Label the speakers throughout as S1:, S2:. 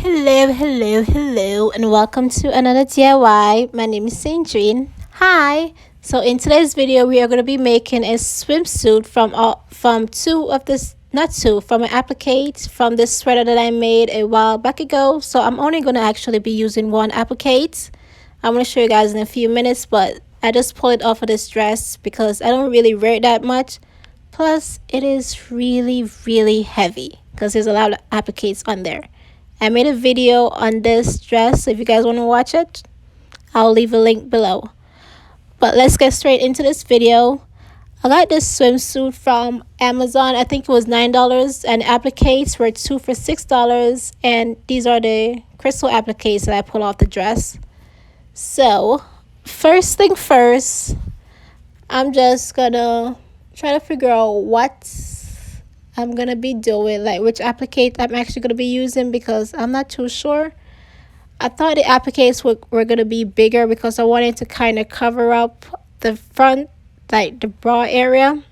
S1: Hello, and welcome to another DIY. My name is Sandrine. Hi. So in today's video, we are going to be making a swimsuit from an applique from this sweater that I made a while back ago. So I'm only going to actually be using one applique. I'm going to show you guys in a few minutes, but I just pulled it off of this dress because I don't really wear it that much. Plus, it is really heavy because there's a lot of appliques on there. I made a video on this dress, so if you guys want to watch it, I'll leave a link below. But let's get straight into this video. I got this swimsuit from Amazon. I think it was $9, and appliques were 2 for $6. And these are the crystal appliques that I pulled off the dress. So, first thing first, I'm just gonna try to figure out what I'm gonna be doing, like which applique I'm actually gonna be using, because I'm not too sure. I thought the appliques were gonna be bigger because I wanted to kind of cover up the front, like the bra area,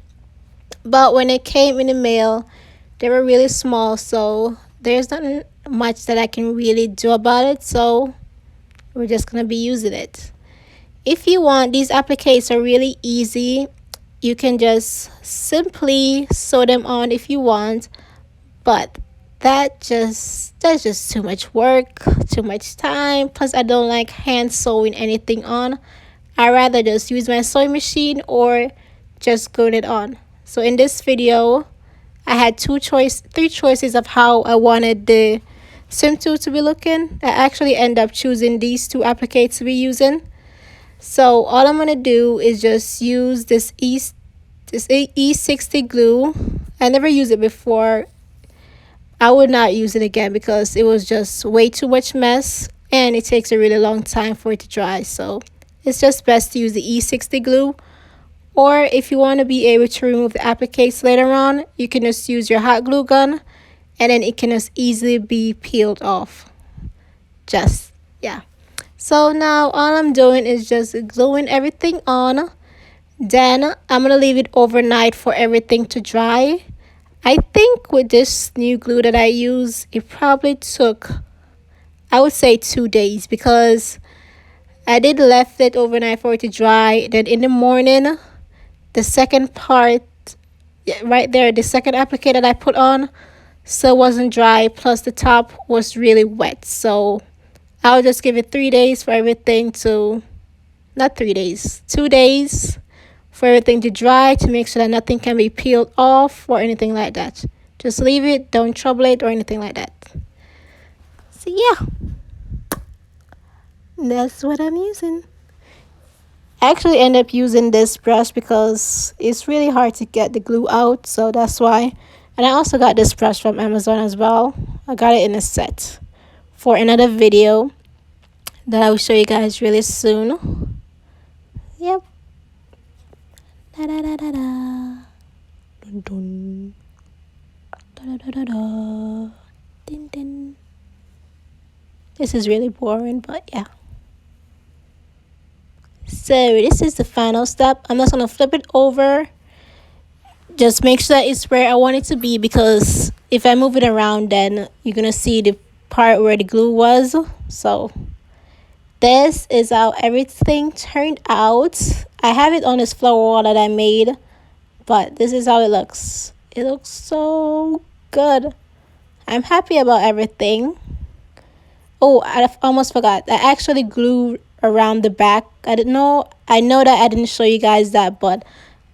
S1: but when it came in the mail, they were really small, so there's not much that I can really do about it. So we're just gonna be using it. If you want, these appliques are really easy. You can just simply sew them on if you want, but that's just too much work, too much time. Plus, I don't like hand sewing anything on. I rather just use my sewing machine or just glue it on. So in this video, I had three choices of how I wanted the swimsuit to be looking. I actually end up choosing these two appliques to be using. So all I'm gonna do is just use this E60 glue. I never used it before. I would not use it again because it was just way too much mess, and it takes a really long time for it to dry. So it's just best to use the E60 glue. Or if you want to be able to remove the appliques later on, you can just use your hot glue gun, and then it can just easily be peeled off. Yeah. So now all I'm doing is just gluing everything on. Then I'm going to leave it overnight for everything to dry. I think with this new glue that I use, it probably took, I would say, 2 days, because I did left it overnight for it to dry. Then in the morning, the second part, right there, the second applique that I put on still wasn't dry, plus the top was really wet. So I'll just give it 3 days for everything to, not 3 days, 2 days for everything to dry, to make sure that nothing can be peeled off or anything like that. Just leave it, don't trouble it or anything like that. So yeah, that's what I'm using. I actually end up using this brush because it's really hard to get the glue out, so that's why. And I also got this brush from Amazon as well. I got it in a set for another video that I will show you guys really soon. Yep. Da da da da da. Dun dun. Da da da da da. Din din. This is really boring, but yeah. So this is the final step. I'm just gonna flip it over. Just make sure that it's where I want it to be, because if I move it around, then you're gonna see the part where the glue was. So this is how everything turned out. I have it on this flower wall that I made, but this is how it looks. It looks so good. I'm happy about everything. Oh, I almost forgot. I actually glued around the back. I know that I didn't show you guys that, but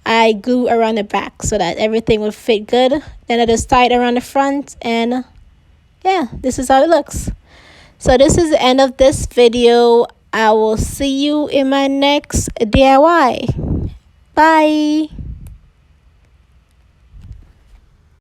S1: I glue around the back so that everything would fit good. Then I just tied around the front, and yeah, this is how it looks. So this is the end of this video. I will see you in my next DIY. Bye.